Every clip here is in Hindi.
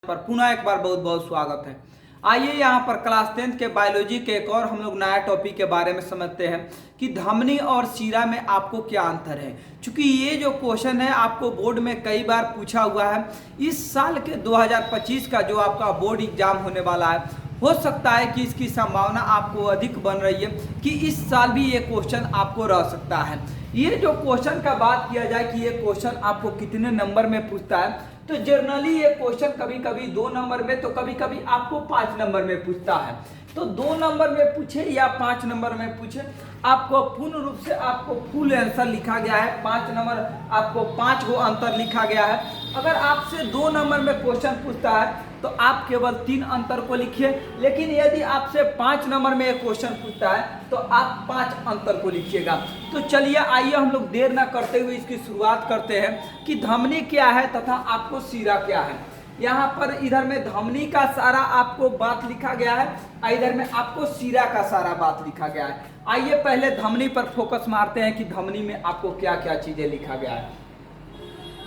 पर पुनः एक बार बहुत बहुत स्वागत है। आइए यहाँ पर क्लास 10th के बायोलॉजी के एक और हम लोग नया टॉपिक के बारे में समझते हैं कि धमनी और शीरा में आपको क्या अंतर है। क्योंकि ये जो क्वेश्चन है आपको बोर्ड में कई बार पूछा हुआ है। इस साल के 2025 का जो आपका बोर्ड एग्जाम होने वाला है, हो सकता है कि इसकी संभावना आपको अधिक बन रही है कि इस साल भी ये क्वेश्चन आपको रह सकता है। ये जो क्वेश्चन का बात किया जाए कि ये क्वेश्चन आपको कितने नंबर में पूछता है, तो जनरली ये क्वेश्चन कभी कभी 2 नंबर में तो कभी कभी आपको 5 नंबर में पूछता है। तो 2 नंबर में पूछे या 5 नंबर में पूछे, आपको पूर्ण रूप से आपको फुल आंसर लिखा गया है। 5 नंबर आपको 5 गो अंतर लिखा गया है। अगर आपसे 2 नंबर में क्वेश्चन पूछता है तो आप केवल 3 अंतर को लिखिए, लेकिन यदि आपसे 5 नंबर में एक क्वेश्चन पूछता है तो आप 5 अंतर को लिखिएगा। तो चलिए आइए हम लोग देर ना करते हुए इसकी शुरुआत करते हैं कि धमनी क्या है तथा आपको शीरा क्या है। यहाँ पर इधर में धमनी का सारा आपको बात लिखा गया है, इधर में आपको शीरा का सारा बात लिखा गया है। आइए पहले धमनी पर फोकस मारते हैं कि धमनी में आपको क्या क्या चीजें लिखा गया है।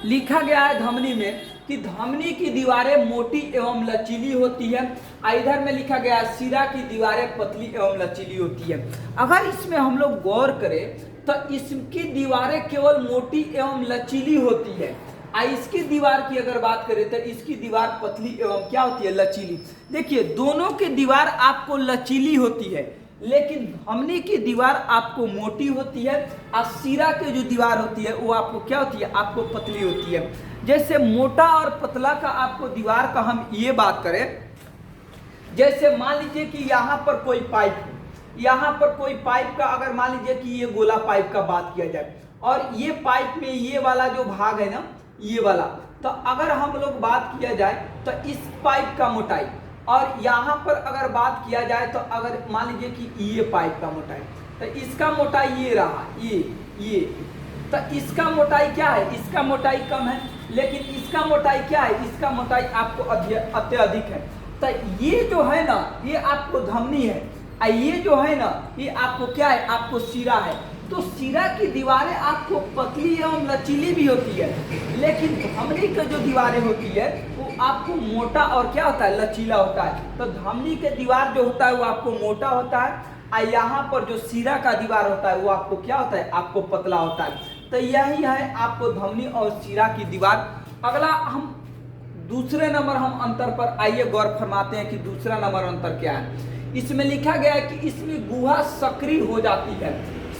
लिखा गया है धमनी में कि धमनी की दीवारें मोटी एवं लचीली होती है। इधर में लिखा गया है शीरा की दीवारें पतली एवं लचीली होती है। अगर इसमें हम लोग गौर करें तो इसकी दीवारें केवल मोटी एवं लचीली होती है। इसकी दीवार की अगर बात करें तो इसकी दीवार पतली एवं क्या होती है, लचीली। देखिए दोनों की दीवार आपको लचीली होती है, लेकिन धमनी की दीवार आपको मोटी होती है और शीरा की जो दीवार होती है वो आपको क्या होती है, आपको पतली होती है। जैसे मोटा और पतला का आपको दीवार का हम ये बात करें, जैसे मान लीजिए कि यहाँ पर कोई पाइप है, यहाँ पर कोई पाइप का अगर मान लीजिए कि ये गोला पाइप का बात किया जाए और ये पाइप में ये वाला जो भाग है ना, ये वाला, तो अगर हम लोग बात किया जाए तो इस पाइप का मोटाई, और यहाँ पर अगर बात किया जाए तो अगर मान लीजिए कि ये पाइप का मोटाई, तो इसका मोटाई ये रहा, ये तो इसका मोटाई क्या है, इसका मोटाई कम है, लेकिन इसका मोटाई क्या है, इसका मोटाई आपको अत्यधिक है। तो ये जो है ना, ये आपको धमनी है, और ये जो है ना, ये आपको क्या है, आपको शीरा है। तो शीरा की दीवारें आपको पतली एवं लचीली भी होती है, लेकिन धमनी की जो दीवारें होती है वो आपको मोटा और क्या होता है, लचीला होता है। तो धमनी के दीवार जो होता है वो आपको मोटा होता है, और यहाँ पर जो शीरा का दीवार होता है वो आपको क्या होता है, आपको पतला होता है। तो यही है आपको धमनी और शीरा की दीवार। अगला हम दूसरे नंबर हम अंतर पर आइए गौर फरमाते हैं कि दूसरा नंबर अंतर क्या है। इसमें लिखा गया है कि इसमें गुहा सक्रिय हो जाती है,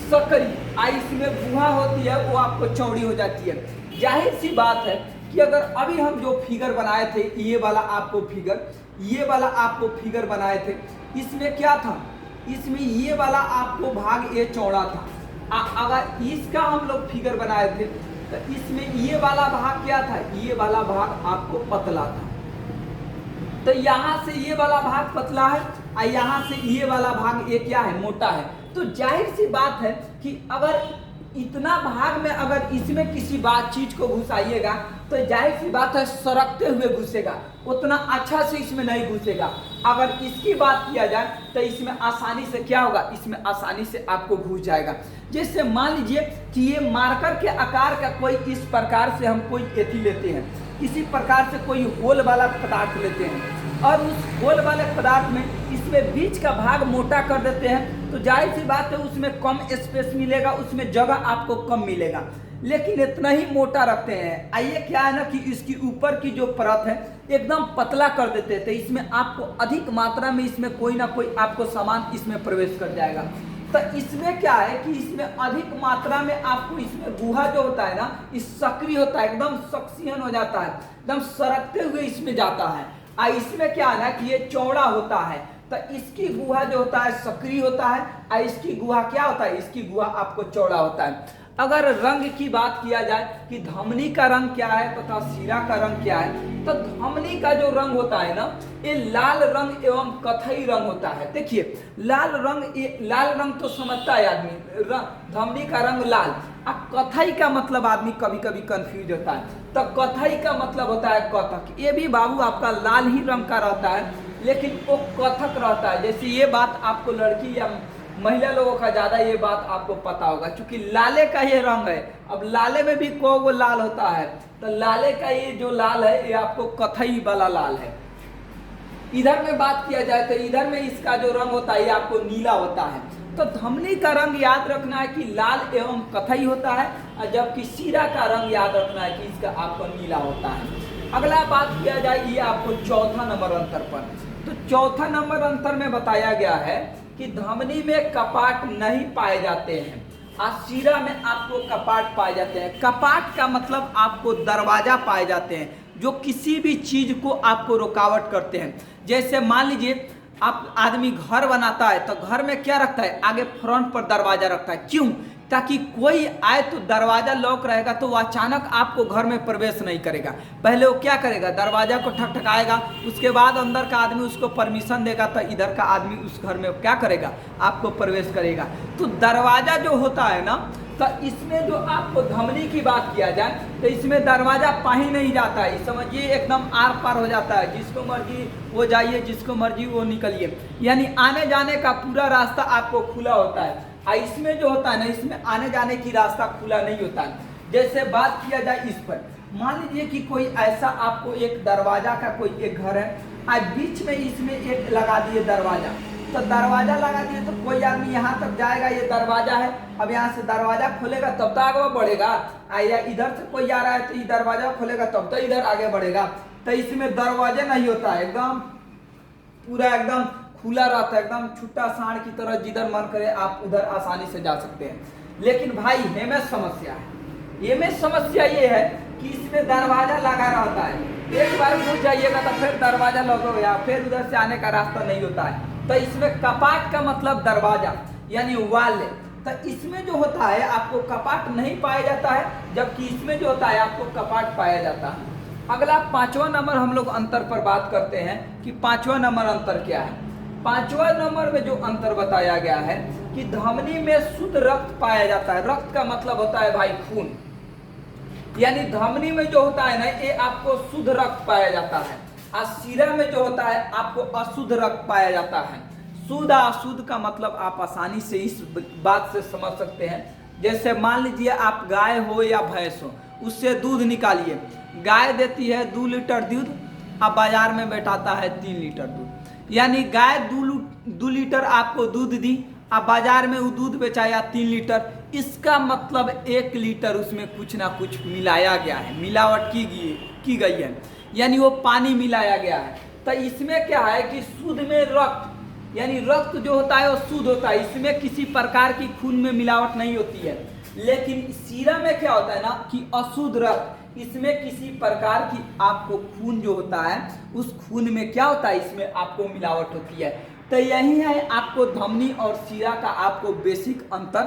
सकरी इसमें गुहा होती है वो आपको चौड़ी हो जाती है। जाहिर सी बात है कि अगर अभी हम जो फिगर बनाए थे, ये वाला आपको फिगर, ये वाला आपको फिगर बनाए थे, इसमें क्या था, इसमें ये वाला आपको भाग ये चौड़ा था। अगर इसका हम लोग फिगर बनाए थे तो इसमें ये वाला भाग क्या था, ये वाला भाग आपको पतला था। तो यहाँ से ये वाला भाग पतला है और यहाँ से ये वाला भाग ये क्या है, मोटा है। तो जाहिर सी बात है कि अगर इतना भाग में अगर इसमें किसी चीज को घुसाइएगा तो जाहिर सी बात है सरकते हुए घुसेगा, उतना अच्छा से इसमें नहीं घुसेगा। अगर इसकी बात किया जाए तो इसमें आसानी से क्या होगा, इसमें आसानी से आपको घुस जाएगा। जैसे मान लीजिए कि ये मार्कर के आकार का कोई इस प्रकार से हम कोई एथी लेते हैं, इसी प्रकार से कोई होल वाला पदार्थ लेते हैं और उस होल वाले पदार्थ में इसमें बीच का भाग मोटा कर देते हैं, तो जाहिर सी बात है उसमें कम स्पेस मिलेगा, उसमें जगह आपको कम मिलेगा। लेकिन इतना ही मोटा रखते हैं, आइए क्या है ना कि इसकी ऊपर की जो परत है एकदम पतला कर देते हैं, तो इसमें आपको अधिक मात्रा में इसमें कोई ना कोई आपको सामान इसमें प्रवेश कर जाएगा। तो इसमें क्या है कि इसमें अधिक मात्रा में आपको इसमें गुहा जो होता है ना, इस सक्रिय होता है, एकदम सक्सियन हो जाता है, एकदम सरकते हुए इसमें जाता है। इसमें क्या है ना कि ये चौड़ा होता है, तो इसकी गुहा जो होता है सक्रिय होता है और इसकी गुहा क्या होता है, इसकी गुहा आपको चौड़ा होता है। अगर रंग की बात किया जाए कि धमनी का रंग क्या है तथा शीरा का रंग क्या है, तो धमनी का जो रंग होता है ना, ये लाल रंग एवं कथई रंग होता है। देखिए लाल रंग तो समझता है आदमी, धमनी का रंग लाल। अब कथई का मतलब आदमी कभी कभी कंफ्यूज होता है, तो कथई का मतलब होता है कथक। ये भी बाबू आपका लाल ही रंग का रहता है, लेकिन वो कथक रहता है। जैसे ये बात आपको लड़की या महिला लोगों का ज़्यादा ये बात आपको पता होगा, क्योंकि लाले का ये रंग है। अब लाले में भी को लाल होता है, तो लाले का ये जो लाल है ये आपको कथई वाला लाल है। इधर में बात किया जाए तो इधर में इसका जो रंग होता है ये आपको नीला होता है। तो धमनी का रंग याद रखना है कि लाल एवं कथई होता है, और जबकि शीरा का रंग याद रखना है कि इसका आपको नीला होता है। अगला बात किया जाए ये आपको चौथा नंबर अंतर पर। तो चौथा नंबर अंतर में बताया गया है कि धमनी में कपाट नहीं पाए जाते हैं और शीरा में आपको कपाट पाए जाते हैं। कपाट का मतलब आपको दरवाजा पाए जाते हैं जो किसी भी चीज को आपको रुकावट करते हैं। जैसे मान लीजिए आप आदमी घर बनाता है तो घर में क्या रखता है, आगे फ्रंट पर दरवाजा रखता है। क्यों? ताकि कोई आए तो दरवाजा लॉक रहेगा तो वो अचानक आपको घर में प्रवेश नहीं करेगा। पहले वो क्या करेगा, दरवाजा को ठकठकाएगा, उसके बाद अंदर का आदमी उसको परमिशन देगा तो इधर का आदमी उस घर में क्या करेगा, आपको प्रवेश करेगा। तो दरवाजा जो होता है ना, तो इसमें जो आपको धमनी की बात किया जाए तो इसमें दरवाजा पा ही नहीं जाता है, समझिए एकदम आर पार हो जाता है। जिसको मर्जी वो जाइए, जिसको मर्जी वो निकलिए, यानी आने जाने का पूरा रास्ता आपको खुला होता है। इसमें जो होता है ना, इसमें आने जाने की रास्ता खुला नहीं होता है। जैसे बात किया जाए इस पर, मान लीजिए कि कोई ऐसा आपको एक दरवाजा का कोई एक घर है, आज बीच में इसमें एक लगा दिए दरवाजा। तो दरवाजा लगा दिए तो कोई आदमी यहाँ तक जाएगा, ये दरवाजा है, अब यहाँ से दरवाजा खोलेगा तब तो आगे बढ़ेगा, या इधर से कोई आ रहा है तो ये दरवाजा खोलेगा तब तो इधर आगे बढ़ेगा। तो इसमें दरवाजा नहीं होता है, एकदम पूरा एकदम खुला रहता है, एकदम छुट्टा सांड की तरह, जिधर मन करे आप उधर आसानी से जा सकते हैं। लेकिन भाई हेमें समस्या है, ये में समस्या ये है कि इसमें दरवाजा लगा रहता है, एक बार घुस जाइएगा तो फिर दरवाजा लगा या फिर उधर से आने का रास्ता नहीं होता है। तो इसमें कपाट का मतलब दरवाजा यानी वाल है। तो इसमें जो होता है आपको कपाट नहीं पाया जाता है, जबकि इसमें जो होता है आपको कपाट पाया जाता है। अगला पांचवा नंबर हम लोग अंतर पर बात करते हैं कि पांचवा नंबर अंतर क्या है। पांचवा नंबर में जो अंतर बताया गया है कि धमनी में शुद्ध रक्त पाया जाता है। रक्त का मतलब होता है भाई खून, यानी धमनी में जो होता है ना ये आपको शुद्ध रक्त पाया जाता है, और शीरा में जो होता है आपको अशुद्ध रक्त पाया जाता है। शुद्ध अशुद्ध का मतलब आप आसानी से इस बात से समझ सकते हैं। जैसे मान लीजिए आप गाय हो या भैंस हो, उससे दूध निकालिए, गाय देती है 2 लीटर दूध, अब बाजार में बैठाता है 3 लीटर दूध, यानी गाय 2 लीटर आपको दूध दी, अब बाजार में वो दूध बेचाया 3 लीटर। इसका मतलब 1 लीटर उसमें कुछ ना कुछ मिलाया गया है, मिलावट की गई है, यानी वो पानी मिलाया गया है। तो इसमें क्या है कि शुद्ध में रक्त, यानी रक्त जो होता है वो शुद्ध होता है, इसमें किसी प्रकार की खून में मिलावट नहीं होती है। लेकिन शीरा में क्या होता है ना कि अशुद्ध रक्त, इसमें किसी प्रकार की आपको खून जो होता है उस खून में क्या होता है, इसमें आपको मिलावट होती है। तो यही है आपको धमनी और शीरा का आपको बेसिक अंतर